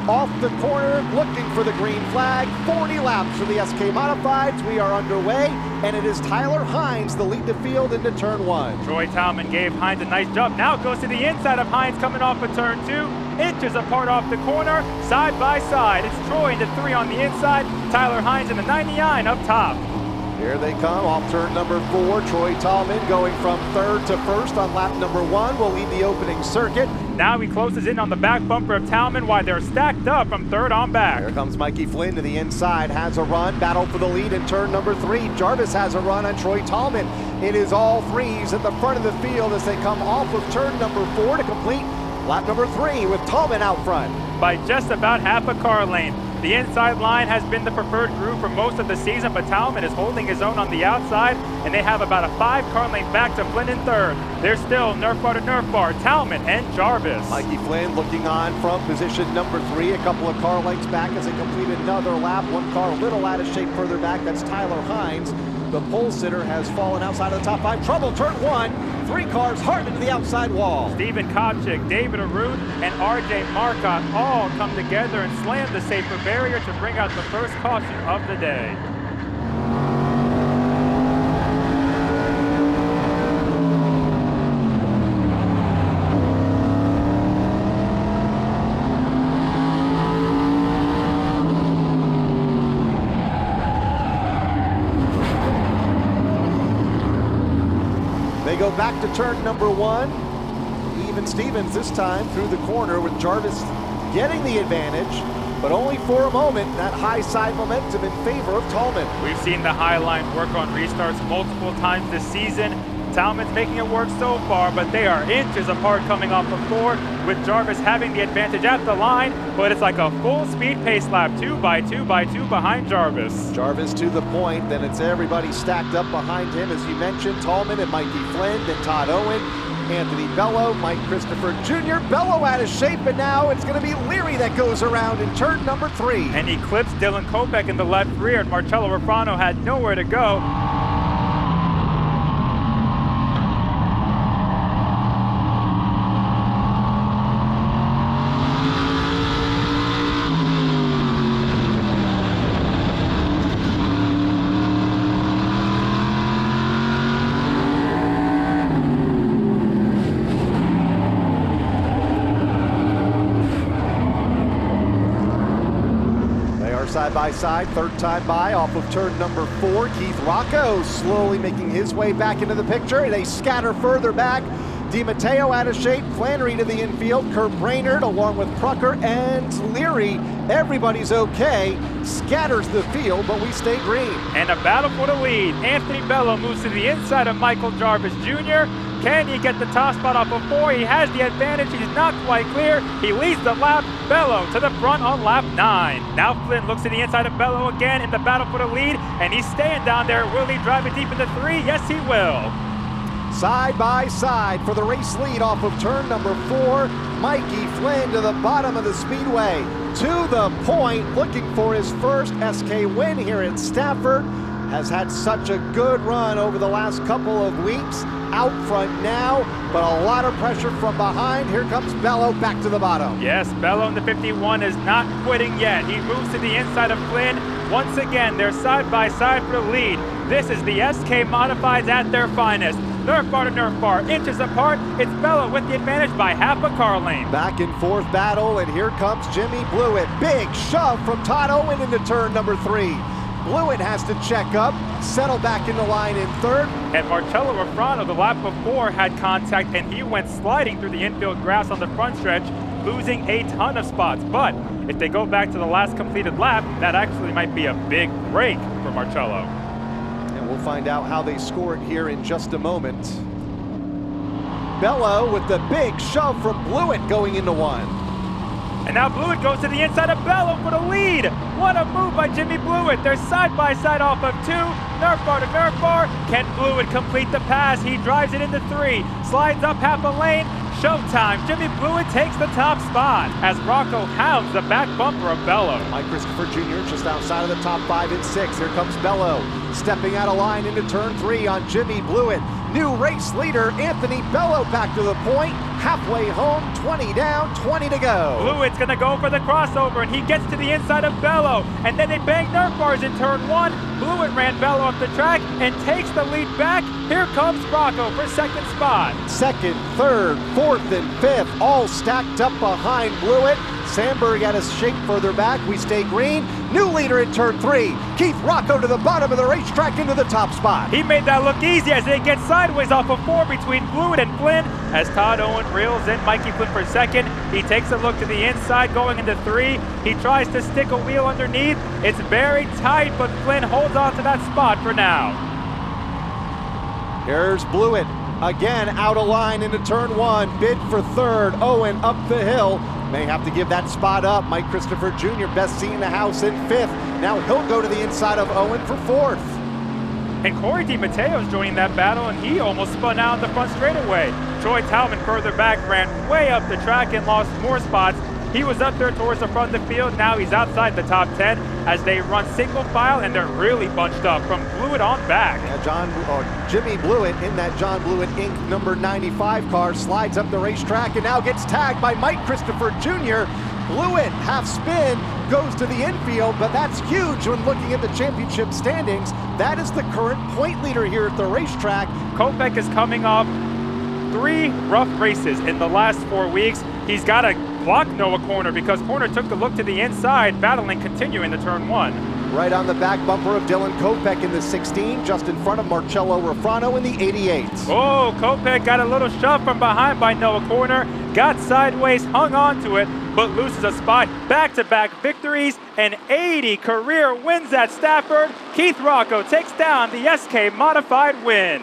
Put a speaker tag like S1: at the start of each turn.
S1: off the corner, looking for the green flag. 40 laps for the SK Modifieds. We are underway, and it is Tyler Hines, the lead the field into turn 1.
S2: Troy Talman gave Hines a nice jump. Now it goes to the inside of Hines coming off of turn 2. Inches apart off the corner, side by side. It's Troy into 3 on the inside. Tyler Hines in the 99 up top.
S1: Here they come off turn number 4. Troy Talman going from 3rd to 1st on lap number 1 will lead the opening circuit.
S2: Now he closes in on the back bumper of Talman while they're stacked up from 3rd on back.
S1: Here comes Mikey Flynn to the inside, has a run, battle for the lead in turn number 3. Gervais has a run on Troy Talman. It is all threes at the front of the field as they come off of turn number 4 to complete lap number 3 with Talman out front.
S2: By just about half a car length. The inside line has been the preferred groove for most of the season, but Talman is holding his own on the outside, and they have about a 5-car length back to Flynn in 3rd. They're still nerf bar to nerf bar, Talman and Gervais.
S1: Mikey Flynn looking on from position number 3, a couple of car lengths back as they complete another lap. One car a little out of shape further back, that's Tyler Hines. The pole sitter has fallen outside of the top 5. Trouble, turn 1. 3 cars hard into the outside wall.
S2: Stephen Kopchik, David Arute, and RJ Marcotte all come together and slam the safer barrier to bring out the first caution of the day.
S1: They go back to turn number 1. Even Stevens this time through the corner with Gervais getting the advantage, but only for a moment. That high side momentum in favor of Talman.
S2: We've seen the high line work on restarts multiple times this season. Talman's making it work so far, but they are inches apart coming off of 4, with Gervais having the advantage at the line, but it's like a full speed pace lap, 2 by 2 by 2 behind Gervais.
S1: Gervais to the point, then it's everybody stacked up behind him, as you mentioned, Talman and Mikey Flynn, then Todd Owen, Anthony Bello, Mike Christopher Jr. Bello out of shape, and now it's going to be Leary that goes around in turn number 3.
S2: And he clips Dylan Kopech in the left rear, and Marcello Rufrano had nowhere to go.
S1: Side by side, 3rd time by off of turn number 4. Keith Rocco slowly making his way back into the picture. They scatter further back. DiMatteo out of shape, Flannery to the infield, Kurt Brainerd along with Prucker and Leary. Everybody's okay, scatters the field, but we stay green.
S2: And a battle for the lead. Anthony Bello moves to the inside of Michael Gervais Jr. Can he get the top spot off of 4? He has the advantage. He's not quite clear. He leads the lap. Bello to the front on lap 9. Now Flynn looks to the inside of Bello again in the battle for the lead, and he's staying down there. Will he drive it deep into 3? Yes, he will.
S1: Side by side for the race lead off of turn number 4. Mikey Flynn to the bottom of the speedway. To the point, looking for his first SK win here at Stafford. Has had such a good run over the last couple of weeks. Out front now, but a lot of pressure from behind. Here comes Bello back to the bottom.
S2: Yes, Bello in the 51 is not quitting yet. He moves to the inside of Flynn. Once again, they're side by side for the lead. This is the SK Modifieds at their finest. Nerf bar to nerf bar, inches apart. It's Bello with the advantage by half a car lane.
S1: Back and forth battle, and here comes Jimmy Blewett. Big shove from Todd Owen into turn number 3. Blewett has to check up, settle back in the line in 3rd.
S2: And Marcello Rufrano, the lap before, had contact, and he went sliding through the infield grass on the front stretch, losing a ton of spots. But if they go back to the last completed lap, that actually might be a big break for Marcello.
S1: And we'll find out how they score it here in just a moment. Bello with the big shove from Blewett going into 1.
S2: And now Blewett goes to the inside of Bello for the lead. What a move by Jimmy Blewett. They're side by side off of 2. Nerf bar to nerf bar. Can Blewett complete the pass? He drives it into 3. Slides up half a lane. Showtime. Jimmy Blewett takes the top spot as Rocco hounds the back bumper of Bello.
S1: Mike Christopher Jr. just outside of the top 5 and 6. Here comes Bello stepping out of line into turn 3 on Jimmy Blewett. New race leader Anthony Bello back to the point. halfway home, 20 down, 20 to go.
S2: Blewett's gonna go for the crossover, and he gets to the inside of Bello, and then they bang Nerf bars in turn 1. Blewett ran Bello up the track and takes the lead back. Here comes Rocco for second spot.
S1: Second, third, fourth, and fifth, all stacked up behind Blewett. Sandberg at his shape further back. We stay green. New leader in turn 3. Keith Rocco to the bottom of the racetrack into the top spot.
S2: He made that look easy as they get sideways off of 4 between Blewett and Flynn. As Todd Owen reels in Mikey Flynn for second, he takes a look to the inside going into 3. He tries to stick a wheel underneath. It's very tight, but Flynn holds on to that spot for now.
S1: Here's Blewett again out of line into turn 1. Bid for third. Owen up the hill. May have to give that spot up. Mike Christopher Jr., best seat in the house, in 5th. Now he'll go to the inside of Owen for 4th.
S2: And Corey DiMatteo's joining that battle, and he almost spun out in the front straightaway. Troy Talman further back ran way up the track and lost more spots. He was up there towards the front of the field. Now he's outside the top 10 as they run single file, and they're really bunched up from Blewett on back.
S1: Yeah, Jimmy Blewett in that John Blewett Inc. number 95 car slides up the racetrack and now gets tagged by Mike Christopher Jr. Blewett, half spin, goes to the infield, but that's huge when looking at the championship standings. That is the current point leader here at the racetrack.
S2: Kopech is coming off 3 rough races in the last 4 weeks. He's got to block Noah Corner because Corner took the look to the inside, battling continuing to turn 1.
S1: Right on the back bumper of Dylan Kopech in the 16, just in front of Marcello Rufrano in the 88.
S2: Oh, Kopech got a little shove from behind by Noah Corner, got sideways, hung on to it, but loses a spot. Back-to-back victories and 80 career wins at Stafford. Keith Rocco takes down the SK Modified win.